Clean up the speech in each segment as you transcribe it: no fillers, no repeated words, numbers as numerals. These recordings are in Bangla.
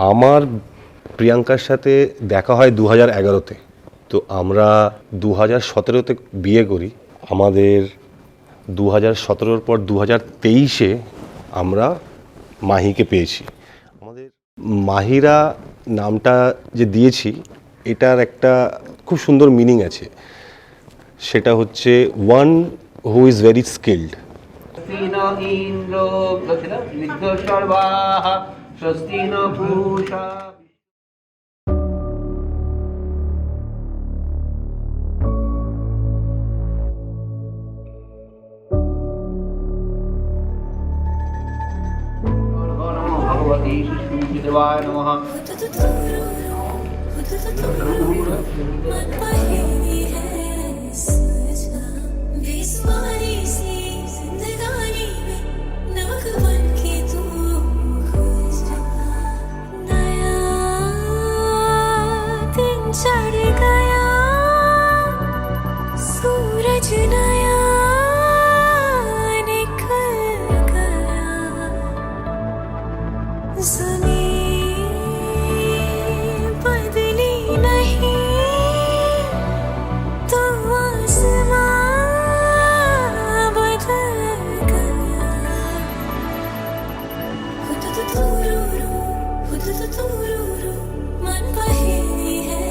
আমার প্রিয়াঙ্কার সাথে দেখা হয় 2011-তে। তো আমরা 2017-তে বিয়ে করি। আমাদের 2017-র পর 2023-এ আমরা মাহিকে পেয়েছি। আমাদের মাহিরা নামটা যে দিয়েছি এটার একটা খুব সুন্দর মিনিং আছে, সেটা হচ্ছে one who is very skilled. देवाय नमः। चढ़ गया सूरज नया निकल गया ज़मीन बदली नहीं तो आसमां बदल गया हुदुदुदुरुरु मन पहेली है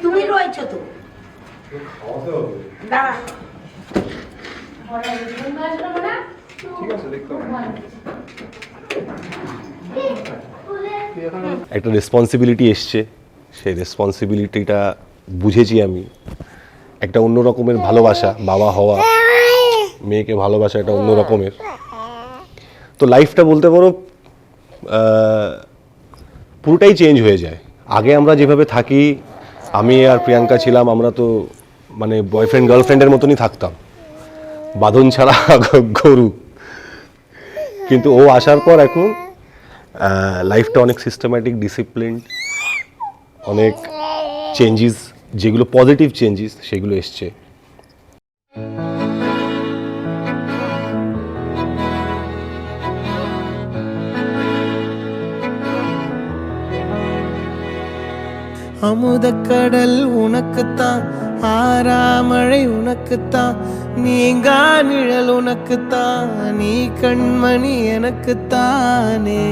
তুমি রয়েছো তো একটা রেসপন্সিবিলিটি এসছে, সেই রেসপন্সিবিলিটিটা বুঝেছি আমি। একটা অন্য রকমের ভালোবাসা, বাবা হওয়া, মেয়েকে ভালোবাসা একটা অন্য রকমের। তো লাইফটা বলতে পারো পুরোটাই চেঞ্জ হয়ে যায়। আগে আমরা যেভাবে থাকি, আমি আর প্রিয়াঙ্কা ছিলাম, আমরা তো মানে বয়ফ্রেন্ড গার্লফ্রেন্ডের মতনই থাকতাম, বাঁধন ছাড়া গরু। কিন্তু ও আসার পর এখন লাইফটা অনেক সিস্টেম্যাটিক, ডিসিপ্লিন, অনেক চেঞ্জেস, যেগুলো পজিটিভ চেঞ্জেস সেগুলো এসছে। அமுதக்கடல் உனக்குத்தான், ஆறாமழை உனக்குத்தான், நீங்கா நிழல் உனக்குத்தான், நீ கண்மணி எனக்குத்தானே.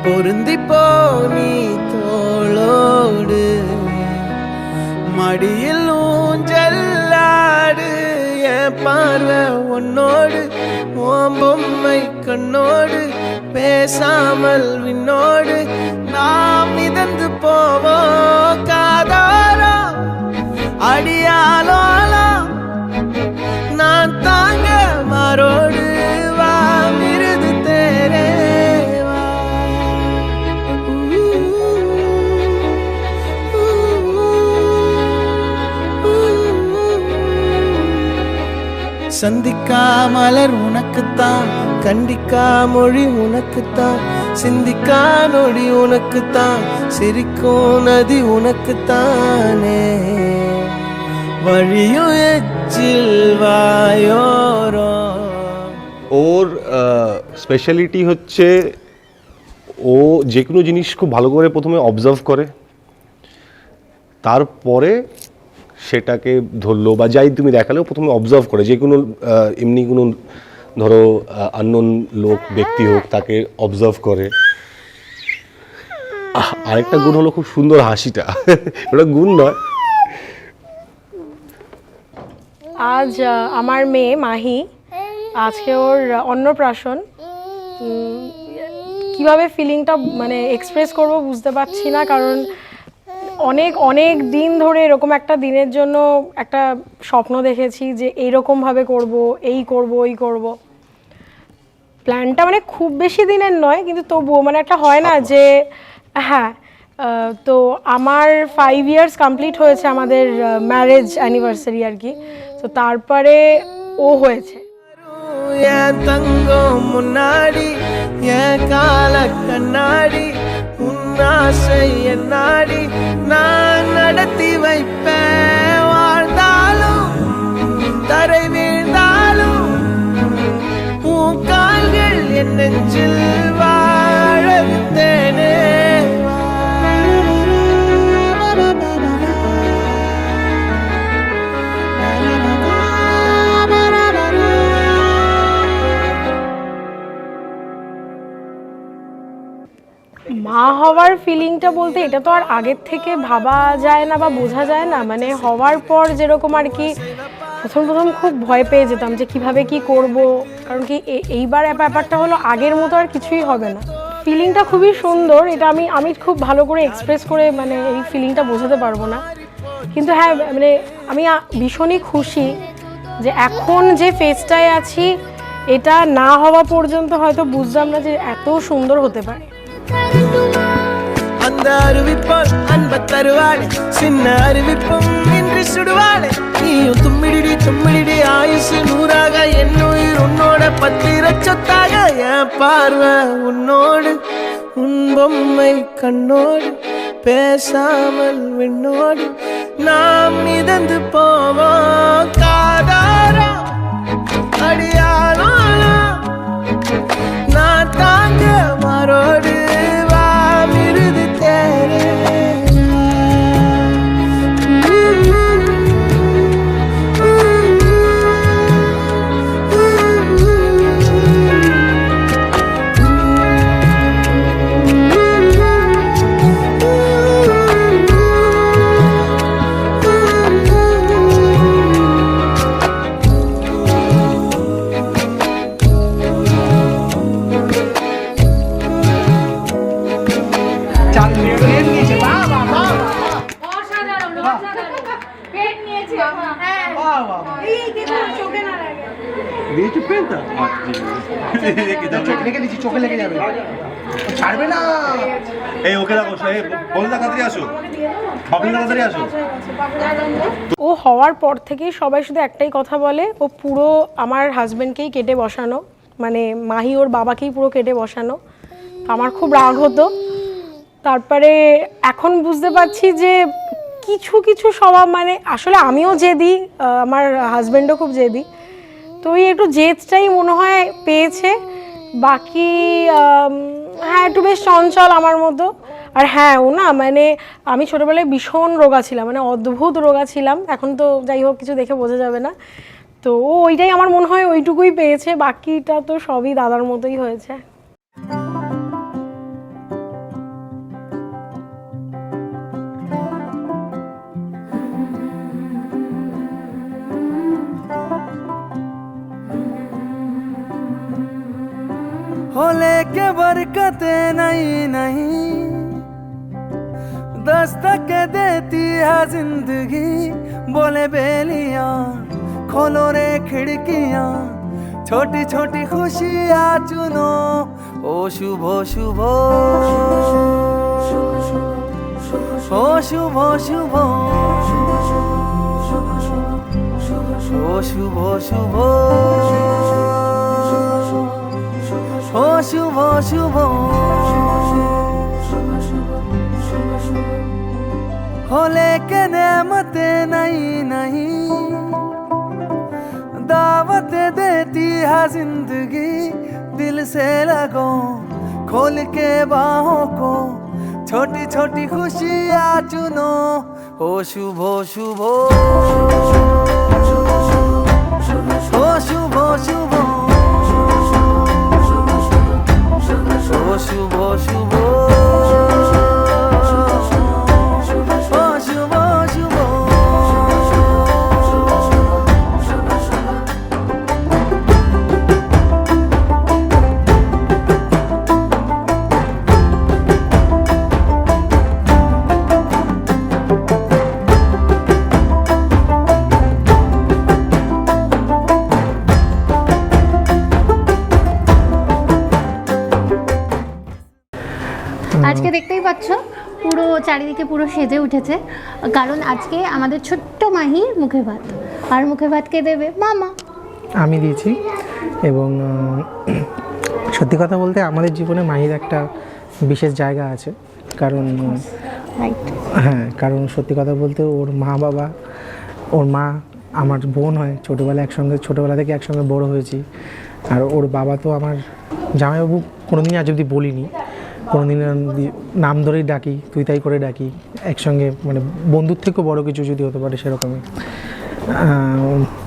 பொருந்திப்போ நீ தோளோடு, மடியில் ஊஞ்சல்லாடு, என் பார்வை உன்னோடு, ஓம் பொம்மை கண்ணோடு, பேசாமல் விண்ணோடு நாம் மிதந்து போவோம் காதாரோ அடியாலோலோ, நான் தாங்க மாறோடு வா மிருது தேரே வா. சந்திக்கா மலர் உனக்குத்தான், கண்டிக்கா மொழி உனக்குத்தான், சிந்திக்கா நொடி உனக்குத்தான், சிரிக்கும் நதி உனக்குத்தானே, வழியும் எச்சில் வாயோரோ। ওর স্পেশালিটি হচ্ছে ও যে কোনো জিনিস খুব ভালো করে প্রথমে অবজার্ভ করে, তারপরে সেটাকে ধরলো বা যাই তুমি দেখালেও প্রথমে অবজার্ভ করে। যে কোনো এমনি কোনো ধরো আননোন লোক ব্যক্তি হোক তাকে অবজার্ভ করে। আরেকটা গুণ হলো খুব সুন্দর হাসিটা। ওটা গুণ নয়। আজ আমার মেয়ে মাহি, আজকে ওর অন্নপ্রাশন। কিভাবে ফিলিংটা মানে এক্সপ্রেস করব বুঝতে পারছি না, কারণ অনেক অনেক দিন ধরে এরকম একটা দিনের জন্য একটা স্বপ্ন দেখেছি যে এইরকমভাবে করব, এই করব, ওই করব। প্ল্যানটা মানে খুব বেশি দিনের নয়, কিন্তু তবুও মানে একটা হয় না যে হ্যাঁ। তো আমার 5 ইয়ার্স কমপ্লিট হয়েছে আমাদের ম্যারেজ অ্যানিভার্সারি আর কি। তো তারপরে ও হয়েছে। என் தங்கம் முன்னாடி என் கால கண்ணாடி உன்னாசை என்னாடி நான் நடத்தி வைப்பேன், வாழ்ந்தாலும் தரை வீழ்ந்தாலும் உன் கால்கள் என் நெஞ்சில் வாழ விட்டேனே। মা হওয়ার ফিলিংটা বলতে এটা তো আর আগের থেকে ভাবা যায় না বা বোঝা যায় না। মানে হওয়ার পর যেরকম আর কি প্রথম প্রথম খুব ভয় পেয়ে যেতাম যে কিভাবে কি করব, কারণ কি এইবার ব্যাপারটা হলো আগের মতো আর কিছুই হবে না। ফিলিংটা খুবই সুন্দর, এটা আমি খুব ভালো করে এক্সপ্রেস করে মানে এই ফিলিংটা বোঝাতে পারবো না। কিন্তু হ্যাঁ মানে আমি ভীষণই খুশি যে এখন যে ফেজটায় আছি এটা না হওয়া পর্যন্ত হয়তো বুঝতাম না যে এত সুন্দর হতে পারে। அந்த அருவிப்போல் அன்ப தருவாளே, சின்ன அருவிப்பும் இன்று சுடுவாளே, நீயும் தும்மிடி தும்மிடி ஆயுசு 100ஆக என் உயிர் உன்னோட பத்திர சொத்தாக, என் பார்வை உன்னோடு உன் பொம்மை கண்ணோடு பேசாமல் விண்ணோடு நாம் மிதந்து போவோம் காதாரா அடியானோ நான் தாங்க மாறோடு ও হওয়ার পর থেকেই সবাই শুধু একটাই কথা বলে, ও পুরো আমার হাজব্যান্ডকেই কেটে বসানো, মানে মাহি ওর বাবাকেই পুরো কেটে বসানো। আমার খুব রাগ হতো। তারপরে এখন বুঝতে পারছি যে কিছু কিছু স্বভাব মানে আসলে আমিও জেদি, আমার হাজব্যান্ডও খুব জেদি, তো ওই একটু জেদটাই মনে হয় পেয়েছে। বাকি হ্যাঁ একটু বেশ চঞ্চল আমার মতো। আর হ্যাঁ ও না মানে আমি ছোটোবেলায় ভীষণ রোগা ছিলাম, মানে অদ্ভুত রোগা ছিলাম। এখন তো যাই হোক কিছু দেখে বোঝা যাবে না। তো ও ওইটাই আমার মনে হয় ওইটুকুই পেয়েছে, বাকিটা তো সবই দাদার মতোই হয়েছে। होले के बरकते नहीं नहीं दस्तक देती है जिंदगी, बोले बेलियां खोलो रे खिड़कियां, छोटी छोटी खुशियां चुनो, ओ शुभ शुभ ओ शुभ शुभ ও শুভ শুভ ও শুভ শুভ हो लेकिन नेमते नहीं नहीं दावत देती है जिंदगी दिल से लगो खोल के बाहों को छोटी छोटी खुशियाँ चुनो ओ शुभ शुभ ओ शुभ शुभ ओ शुभ शुभ আজকে দেখতেই পাচ্ছ পুরো চারিদিকে পুরো সেজে উঠেছে, কারণ আজকে আমাদের ছোট্ট মাহির মুখে ভাত। আর মুখে ভাত কে দেবে? মামা। আমি দিয়েছি। এবং সত্যি কথা বলতে আমাদের জীবনে মাহির একটা বিশেষ জায়গা আছে, কারণ রাইট, হ্যাঁ, কারণ সত্যি কথা বলতে ওর মা বাবা, ওর মা আমার বোন হয়, ছোটোবেলা থেকে একসঙ্গে বড় হয়েছি। আর ওর বাবা তো আমার জামাইবাবু কোনোদিনই আজ অবধি বলিনি, কোনোদিন নাম ধরেই ডাকি, তুই তাই করে ডাকি, একসঙ্গে মানে বন্ধুর থেকেও বড় কিছু যদি হতে পারে সেরকমই।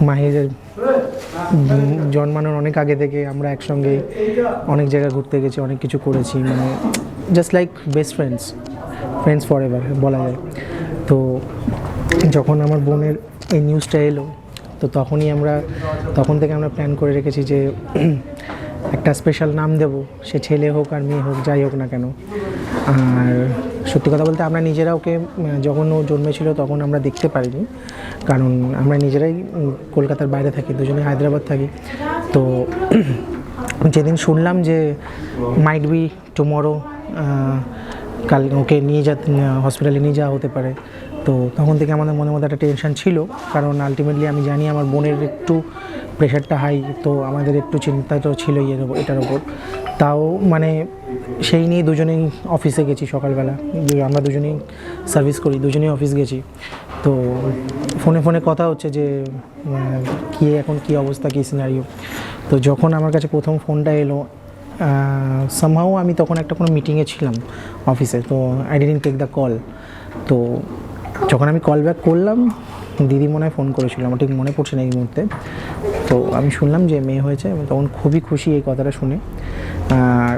মাহির জন্মানোর অনেক আগে থেকে আমরা একসঙ্গে অনেক জায়গায় ঘুরতে গেছি, অনেক কিছু করেছি, মানে just like best friends for ever বলা যায়। তো যখন আমার বোনের এই নিউজটা এলো, তো তখন থেকে আমরা প্ল্যান করে রেখেছি যে একটা স্পেশাল নাম দেব, সে ছেলে হোক আর মেয়ে হোক, যাই হোক না কেন। আর সত্যি কথা বলতে আমরা নিজেরা ওকে যখন ও জন্মেছিল তখন আমরা দেখতে পারিনি, কারণ আমরা নিজেরাই কলকাতার বাইরে থাকি, দুজনে হায়দ্রাবাদ থাকি। তো যেদিন শুনলাম যে মাইট বি টুমরো কাল ওকে হসপিটালে নিয়ে যাওয়া হতে পারে, তো তখন থেকে আমাদের মনের মধ্যে একটা টেনশন ছিল, কারণ আলটিমেটলি আমি জানি আমার বোনের একটু প্রেশারটা হাই, তো আমাদের একটু চিন্তা তো ছিলই এটার ওপর। তাও মানে সেই নিয়ে দুজনেই অফিসে গেছি সকালবেলা, আমরা দুজনেই সার্ভিস করি, দুজনেই অফিস গেছি। তো ফোনে কথা হচ্ছে যে এখন কী অবস্থা, কী সিনারিও। তো যখন আমার কাছে প্রথম ফোনটা এলো, সামহাও আমি তখন একটা কোনো মিটিংয়ে ছিলাম অফিসে, তো I didn't take the call. তো যখন আমি কল ব্যাক করলাম, দিদি মনে হয় ফোন করেছিল, আমার ঠিক মনে পড়ছে না এই মুহূর্তে। তো আমি শুনলাম যে মেয়ে হয়েছে, তখন খুবই খুশি এই কথাটা শুনে। আর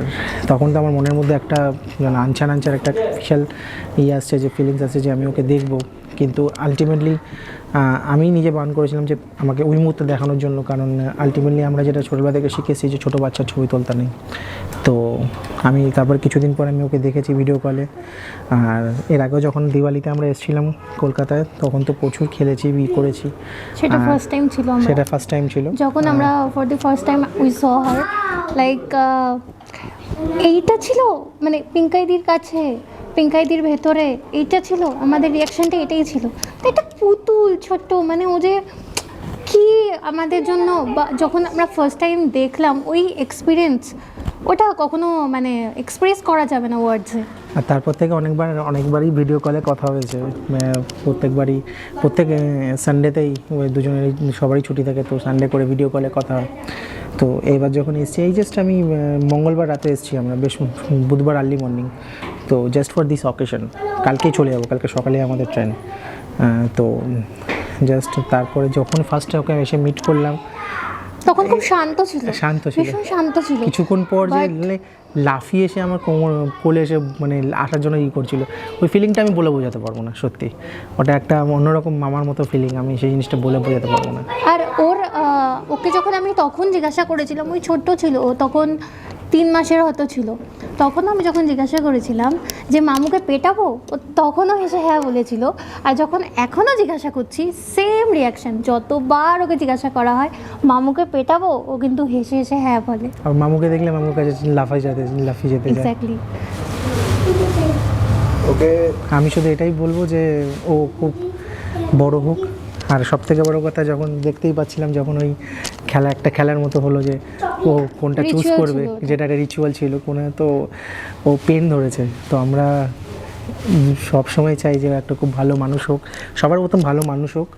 তখন তো আমার মনের মধ্যে একটা আনচার একটা বিশাল আসছে, যে ফিলিংস আসছে যে আমি ওকে দেখবো। কিন্তু আলটিমেটলি আমি নিজে বান করেছিলাম যে আমাকে ওই মুহূর্তে দেখানোর জন্য, কারণ আলটিমেটলি আমরা যেটা ছোটোবেলা থেকে শিখেছি যে ছোটো বাচ্চার ছবি তোলতা নেই। তো আমি তারপর কিছুদিন পরে আমি ওকে দেখেছি ভিডিও কলে। আর এর আগেও যখন দিওয়ালিতে আমরা এসেছিলাম কলকাতায়, তখন তো প্রচুর খেলেছি, করেছি। সেটা ফার্স্ট টাইম ছিল, সেটা ফার্স্ট টাইম ছিল যখন আমরা for the first time we saw her, like এইটা ছিল মানে পিঙ্কাইদির কাছে, পিঙ্কাইদির ভেতরে এইটা ছিল আমাদের রিয়াকশানটা, এটাই ছিল। তো একটা পুতুল ছোট্ট, মানে ও যে কি আমাদের জন্য, বা যখন আমরা ফার্স্ট টাইম দেখলাম ওই এক্সপিরিয়েন্স, ওটা কখনো মানে এক্সপ্রেস করা যাবে না ওয়ার্ডসে। আর তারপর থেকে অনেকবারই ভিডিও কলে কথা হয়েছে, প্রত্যেক সানডেতেই দুজনের সবারই ছুটি থাকে, তো সানডে করে ভিডিও কলে কথা হয়। তো এইবার যখন এসছি, এই জাস্ট আমি মঙ্গলবার রাতে এসেছি, আমরা বুধবার আর্লি মর্নিং, তো জাস্ট ফর দিস অকেশন। কালকেই চলে যাবো, কালকে সকালে আমাদের ট্রেন। তো জাস্ট তারপরে যখন ফার্স্টে ওকে এসে মিট করলাম, তখন খুব শান্ত ছিল, ভীষণ শান্ত ছিল। কিছুক্ষণ পর যে লাফিয়ে এসে আমার কোলে এসে মানে আসার জন্য করছিল, ওই ফিলিংটা আমি বলে বোঝাতে পারবো না। সত্যি ওটা একটা অন্যরকম মামার মতো ফিলিং, আমি সেই জিনিসটা বলে বোঝাতে পারবো না। আর ওকে যখন আমি তখন জিজ্ঞাসা করেছিলাম, ওই ছোট্ট ছিল ও তখন 3 মাসের হয়তো ছিল, তখন আমি যখন জিজ্ঞাসা করেছিলাম যে মামুকে পেটাবো, ও তখনও হেসে হ্যাঁ বলেছিল। আর যখন এখনও জিজ্ঞাসা করছি, সেম রিয়াকশান, যতবার ওকে জিজ্ঞাসা করা হয় মামুকে পেটাবো, ও কিন্তু হেসে হেসে হ্যাঁ বলে। আর মামুকে দেখলে মামুর কাছে লাফিয়ে যেতে এক্স্যাক্টলি। ওকে আমি শুধু এটাই বলবো যে ও খুব বড় হোক, আর সব থেকে বড় কথা যখন দেখতেই পাচ্ছিলাম যখন ওই খেলা একটা খেলার মতো হলো যে ও কোনটা চুজ Ritual করবে, ছিল ওটা। যেটা একটা রিচুয়াল ছিল কোনে, তো ও পেন ধরেছে। তো আমরা সব সময় চাই যে একটা খুব ভালো মানুষ হোক, সবার প্রথম ভালো মানুষ হোক,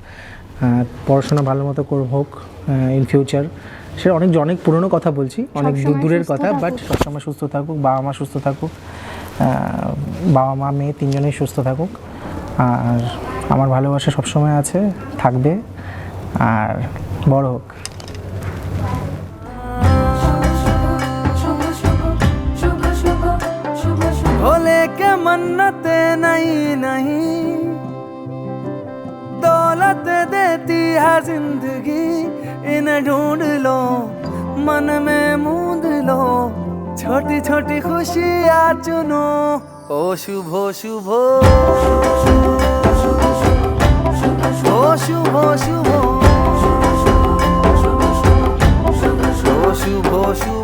পড়াশোনা ভালো মতো হোক ইন ফিউচার। সেটা অনেক পুরনো কথা বলছি, অনেক সবসময় দূরের সুস্থ কথা, বাট থাকুক। সবসময় সুস্থ থাকুক, বাবা মা সুস্থ থাকুক, বাবা মা মেয়ে তিনজনেই সুস্থ থাকুক। আর আমার ভালোবাসা সবসময় আছে, থাকবে, আর বড় হোক। भोले के मन्नते नहीं नहीं दौलत देती है जिंदगी, इन्हें ढूंढ लो मन में मूंद लो, छोटी छोटी खुशियाँ चुनो। ओ शुभ शुभ ओ शुभ शुभ ओ शुभ शुभ ओ शुभ शुभ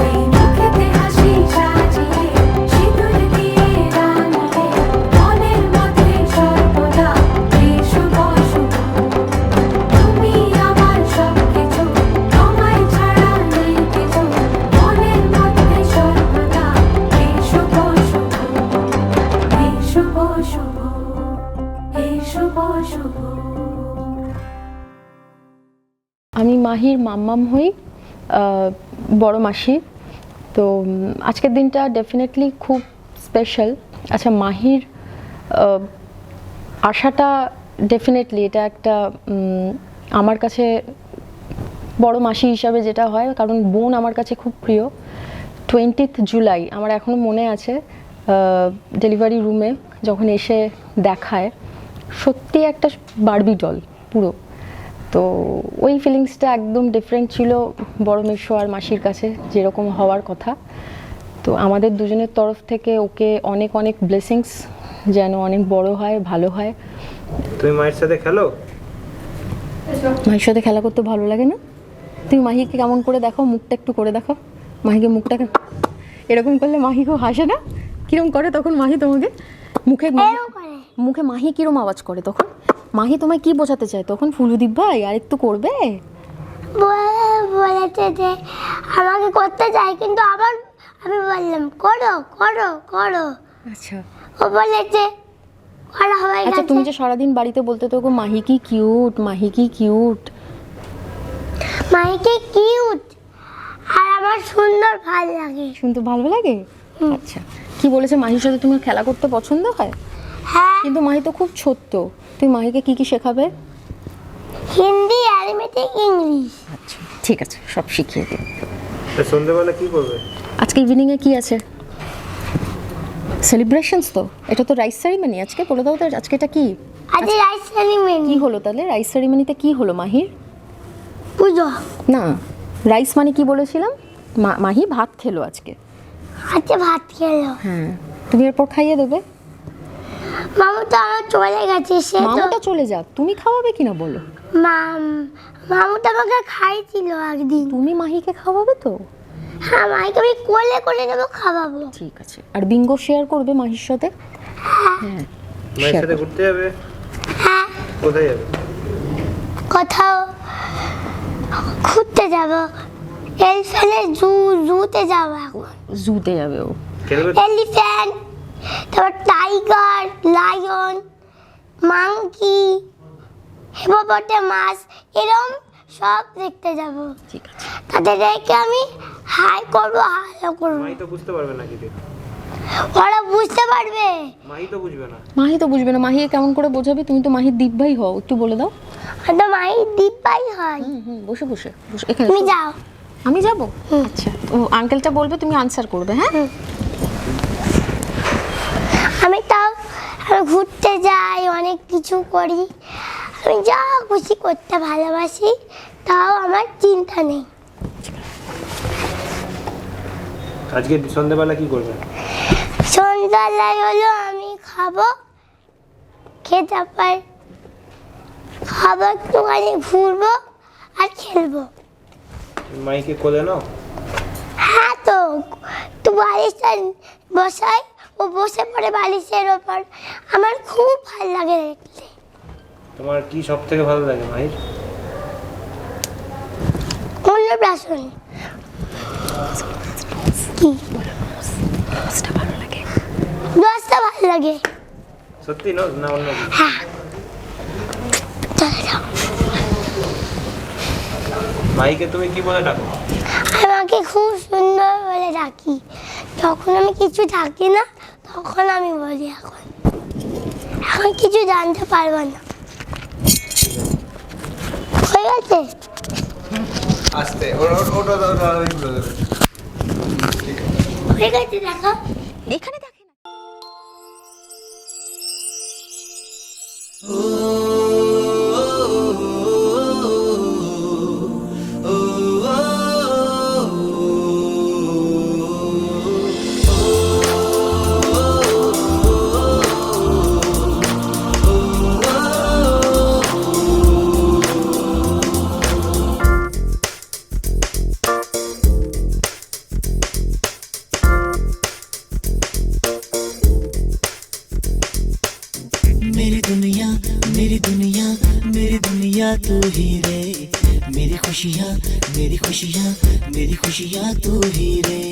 এই মুখেতে হাসি সাজিয়ে সিঁদুর দিয়ে রাঙিয়ে মনের মধ্যে সর্বদা এই শুভ শুভ। তুমি আমার সবকিছু, তোমায় ছাড়া নেই কিছু, মনের মধ্যে সর্বদা এই শুভ শুভ, এই শুভ শুভ, এই শুভ শুভ। আমি মাহির মাম্মাম হই, বড় মাসি। তো আজকের দিনটা ডেফিনেটলি খুব স্পেশাল। আচ্ছা, মাহির আশাটা ডেফিনেটলি এটা একটা আমার কাছে বড় মাসি হিসাবে যেটা হয়, কারণ বোন আমার কাছে খুব প্রিয়। 20th জুলাই আমার এখনও মনে আছে, ডেলিভারি রুমে যখন এসে দেখায়, সত্যি একটা বারবি ডল পুরো। তো ওই ফিলিংসটা একদম ডিফারেন্ট ছিল বড় মেশো আর মাসির কাছে যেরকম হওয়ার কথা। তো আমাদের দুজনের তরফ থেকে ওকে অনেক অনেক ব্লেসিংস, যেন অনেক বড় হয়, ভালো হয়। তুমি মায়ের সাথে খেলো? মাহির সাথে খেলা করতে ভালো লাগে না? তুমি মাহিকে কেমন করে দেখো, মুখটা একটু করে দেখো মাহিকে, মুখটাকে এরকম করলে মাহি খুব হাসে না? কিরম করে তখন মাহি তোমাকে? মুখে মাহি কিরম আওয়াজ করে তখন? মাহি তোমায় কি বোঝাতে চায় তখন? ফুলুদীপ ভাই আর একটু করবে? বলেছে যে আমাকে করতে চাই, কিন্তু আবার আমি বললাম করো করো করো। আচ্ছা ও বলেছে করা হয়ে আচ্ছা, গেছে। তুমি যে সারাদিন বাড়িতে বলতে তো মাহি কি কিউট, মাহি কি কিউট। মাইকে কিউট আর আমার সুন্দর ভালো লাগে। শুনতে ভালো লাগে? আচ্ছা, কি বলেছে মাহির সাথে তোমার খেলা করতে পছন্দ হয়? হ্যাঁ, কিন্তু মাহি তো খুব ছোট্ট, তুমি মাহিকে কি কি শেখাবে? Hindi, arithmetic, English. আচ্ছা ঠিক আছে, সব শিখিয়ে দিই। সন্ধ্যেবেলা কি করবে? আজকে ইভিনিংয়ে কি আছে? সেলিব্রেশনস তো, এটা তো রাইস সেরিমনি আজকে, বলে দাও তো আজকে এটা কি? আজ রাইস সেরিমনি, কি হলো তাহলে রাইস সেরিমনিতে? কি হলো মাহির? পুজো। না, রাইস মানে কি বলেছিলাম? মাহি ভাত খেলো আজকে। আজকে ভাত খেলো। হ্যাঁ, তুমি এরপর খাইয়ে দেবে। মামু তো আমার চলে গেছে, সে তো মামুটা চলে যাক, তুমি খাওয়াবে কিনা বলো? মামু তো আমাকে খাইছিল একদিন। তুমি মাহিকে খাওয়াবে তো? হ্যাঁ, মাইকে আমি কোলে কোলে নেবো, খাওয়াবো। ঠিক আছে। আর বিঙ্গো শেয়ার করবে মাহির সাথে? হ্যাঁ, মায়ের share সাথে করো। ঘুরতে যাবে? হ্যাঁ, কোথায় যাবে? কোথাও ঘুরতে যাব, এলিফ্যান্টের জুতে যাব। এখন জুতে যাবে ও? খেলবে? এলিফ্যান্ট, তারপর টাইগার, লায়ন, মাংকি, হিপোপটেমাস, এরকম সব দেখতে যাব। ঠিক আছে। তাদের দেখে আমি হাই করবো, হাই করবো। মাই তো বুঝতে পারবে না কিছু। ওরা বুঝতে পারবে। মাই তো বুঝবে না। মাহি তো বুঝবে না, মাহিকে কেমন করে বোঝাবে? তুমি তো মাহির দীপ ভাই হও, একটু বলে দাও। তো মাই দিব্যাই হয়। বসে বসে বসে এখানে তুমি শোনো। যাও। আমি যাব? আচ্ছা, ও আঙ্কেলটা বলবে, তুমি আনসার করবে। হ্যাঁ, আমি ঘুরতে যাই, অনেক কিছু করি, আমি যা খুশি করতে ভালোবাসি, তাও আমার চিন্তা নেই। আজকে সন্ধ্যেবেলা কি করবে? সন্ধ্যাবেলায় হলো আমি খাবো, খেয়ে তারপর খাবো, একটুখানি ঘুরবো আর খেলবো। মাইকে কোলে নাও। হ্যাঁ তো তো বালিশটা বসাই, ও বসে পড়ে বালিশের ওপর, আমার খুব ভালো লাগে দেখতে। তোমার কি সব থেকে ভালো লাগে মাহির? অন্নপ্রাশন কি দশটা ভালো লাগে। সত্যি না অন্য কিছু? হ্যাঁ চলে যাও। মাহিকে তুমি কি বলে ডাকো? আমাকে খুব সুন্দর বলে ডাকি, যখন আমি কিছু থাকি না তখন আমি বলি। এখন কিছু জানতে পারবো না। হয়ে গেছে আস্তে হয়ে গেছে, দেখো এখানে দেখেন मेरी दुनिया मेरी दुनिया मेरी दुनिया तू ही रे, मेरी खुशियाँ मेरी खुशियाँ मेरी खुशियाँ तू ही रे।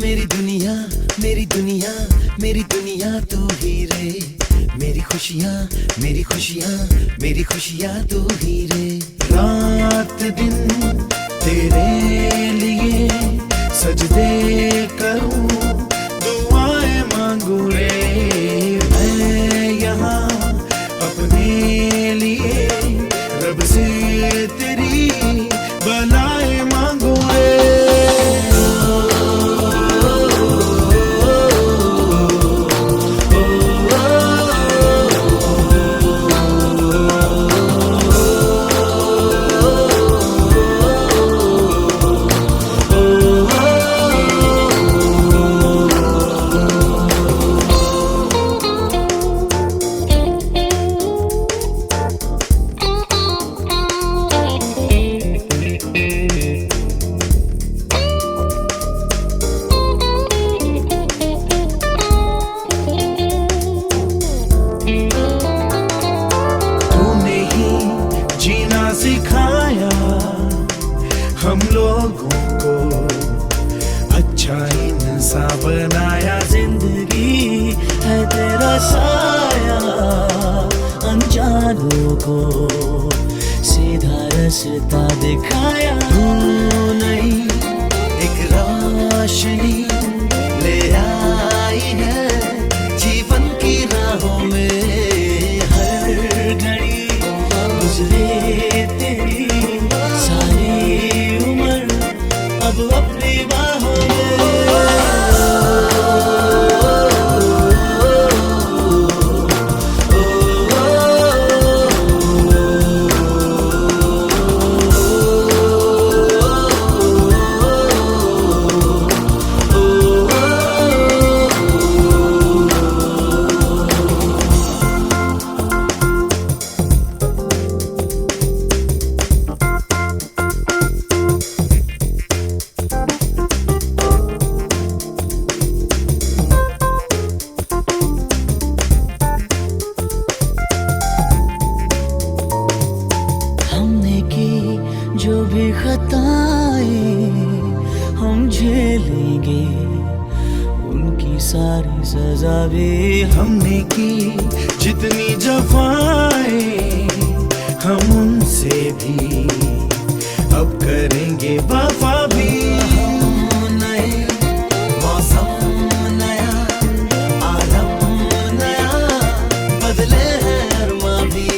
मेरी दुनिया मेरी दुनिया मेरी दुनिया तू ही रे, मेरी खुशियाँ मेरी खुशियाँ मेरी खुशियाँ तू ही रे। रात दिन तेरे लिए सजदे करूं, दुआएं मांगू रे, मैं यहाँ अपने लिए रब से तेरी बलाएं मांगू रे। सिखाया हम लोगों को, अच्छा इंसान बनाया, जिंदगी है तेरा साया, अनजानों को सीधा रास्ता दिखाया। तू नहीं एक रोशनी ले आई है जीवन की राहों में, हर घड़ी गुजरे तेरी सारी उम्र अब अपनी बाहों जो भी खताएं हम झेलेंगे, उनकी सारी सजा भी हमने की। जितनी जफाएं हम उनसे भी अब करेंगे वफा भी। नए मौसम नया, आलम नया, बदले हैं अरमां भी,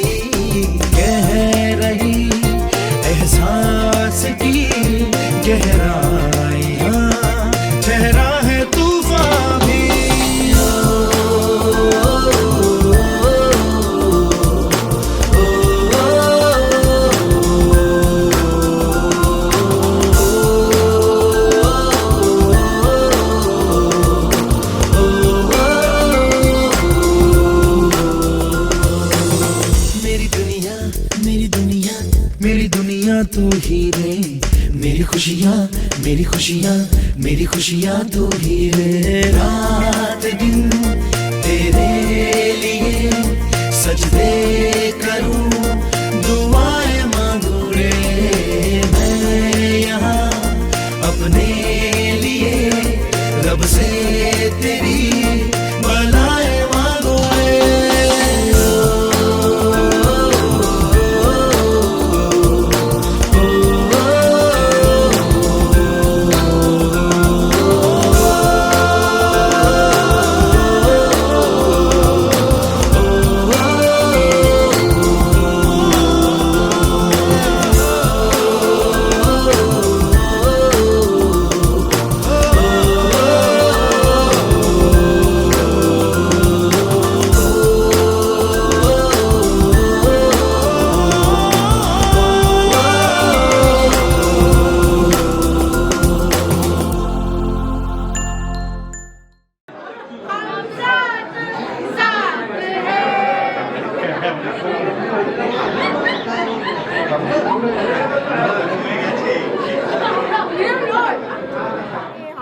कह रही एहसास की गहराइयाँ, ठहरा है तूफान भी। मेरी खुशियाँ तू ही रे रात दिन तेरे लिए सजदे करूं दुआएं मांगू रे मैं यहाँ अपने लिए रब से तेरी भलाएं मांगू रे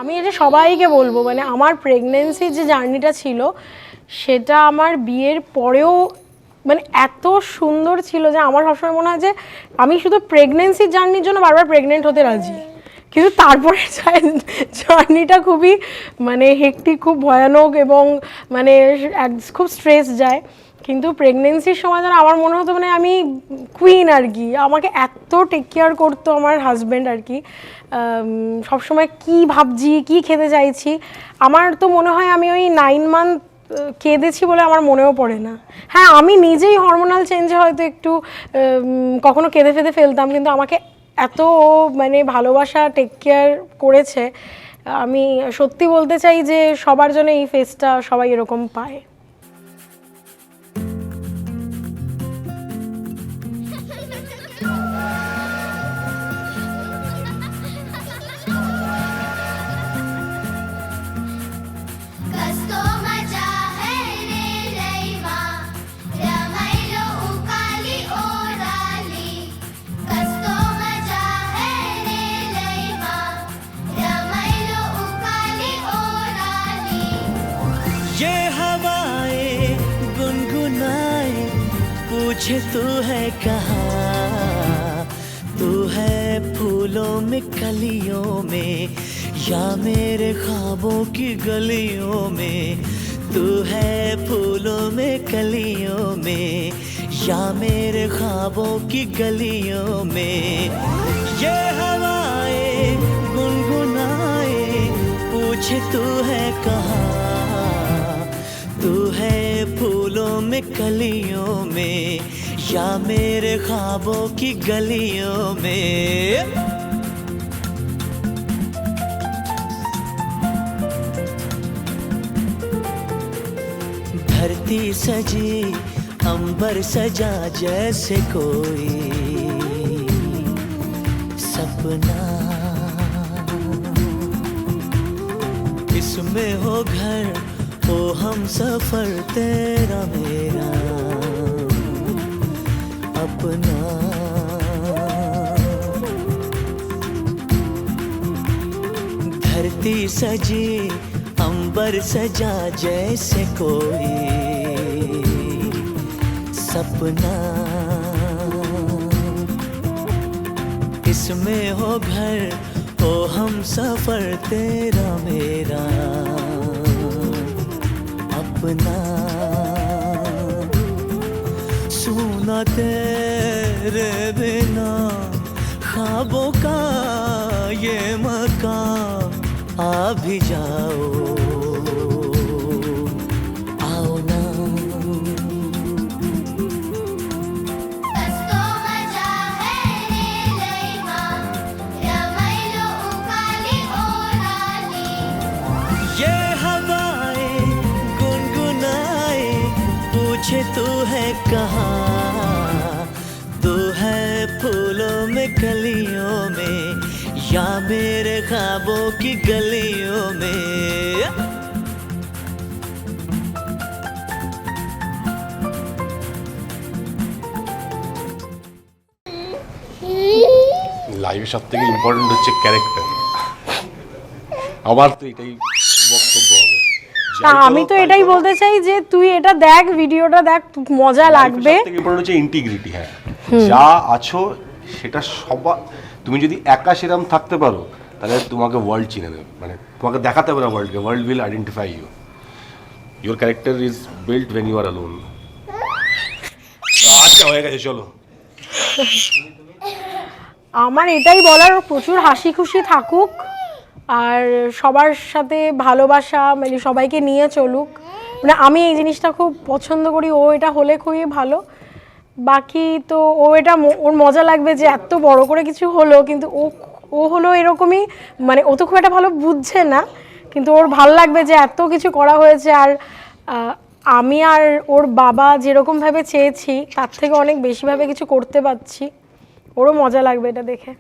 আমি এটা সবাইকে বলবো, মানে আমার প্রেগনেন্সির যে জার্নিটা ছিল সেটা আমার বিয়ের পরেও মানে এত সুন্দর ছিল যে আমার সবসময় মনে হয় যে আমি শুধু প্রেগনেন্সির জার্নির জন্য বারবার প্রেগনেন্ট হতে রাজি, কিন্তু তারপরে জার্নিটা খুবই মানে হেক্টিক, খুব ভয়ানক এবং মানে খুব স্ট্রেস যায়। কিন্তু প্রেগনেন্সির সময় যেন আমার মনে হতো মানে আমি কুইন আর কি, আমাকে এত টেক কেয়ার করতো আমার হাজব্যান্ড আর কি, সবসময় কি ভাবছি কি খেতে চাইছি। আমার তো মনে হয় আমি ওই 9 মান্থ কেঁদেছি বলে আমার মনেও পড়ে না। হ্যাঁ, আমি নিজেই হরমোনাল চেঞ্জে হয়তো একটু কখনো কেঁদে ফেলতাম, কিন্তু আমাকে এত মানে ভালোবাসা টেক কেয়ার করেছে। আমি সত্যি বলতে চাই যে সবার জন্য এই ফেসটা সবাই এরকম পায়। कस्तो मजा है रे लैमा रमैलो उकाली ओराली कस्तो मजा है रे लैमा रमैलो उकाली ओराली ये हवाएं गुनगुनाए पूछे तू है कहाँ तू है फूलों में कलियों में या मेरे ख्वाबों की गलियों में तू है फूलों में कलियों में या मेरे ख्वाबों की गलियों में ये हवाएं गुनगुनाए पूछे तू है कहाँ तू है फूलों में कलियों में या मेरे ख्वाबों की गलियों में धरती सजी अंबर सजा जैसे कोई सपना इसमें हो घर हो हम सफर तेरा मेरा अपना धरती सजी अंबर सजा जैसे कोई सपना इसमें हो घर हो हम सफर तेरा मेरा अपना सुना तेरे बिना ख्वाबों का ये मकान आ भी जाओ आओ ना कस्तो मजा है रे लैमा रमैलो उकाली ओराली ये हवाएं गुनगुनाए पूछे तू है कहाँ तू है फूलों में कलियों में या मेरे ख्वाबों की गलियों में লাইফে সব থেকে ইম্পর্টেন্ট হচ্ছে ক্যারেক্টার। আমার তো এটাই বক্তব্য হবে। তা আমি তো এটাই বলতে চাই যে তুই এটা দেখ, ভিডিওটা দেখ, মজা লাগবে। সবথেকে ইম্পর্টেন্ট হচ্ছে ইন্টিগ্রিটি। হ্যাঁ, যা আছো সেটা তুমি যদি একা সেরকম থাকতে পারো তাহলে তোমাকে ওয়ার্ল্ড চিনে নেবে, মানে তোমাকে দেখাতে হবে না ওয়ার্ল্ডকে, world will identify you. Your character is built when you are alone. আচ্ছা, হয়ে গেছে, চলো। আমার এটাই বলার, প্রচুর হাসি খুশি থাকুক আর সবার সাথে ভালোবাসা, মানে সবাইকে নিয়ে চলুক। মানে আমি এই জিনিসটা খুব পছন্দ করি, ও এটা হলে খুবই ভালো। বাকি তো ও এটা ওর মজা লাগবে যে এত বড় করে কিছু হলো, কিন্তু ও হলো এরকমই, মানে ও তো খুব একটা ভালো বুঝছে না, কিন্তু ওর ভালো লাগবে যে এত কিছু করা হয়েছে। আর আমি আর ওর বাবা যেরকমভাবে চেয়েছি তার থেকে অনেক বেশিভাবে কিছু করতে পারছি, ওরও মজা লাগবে এটা দেখে।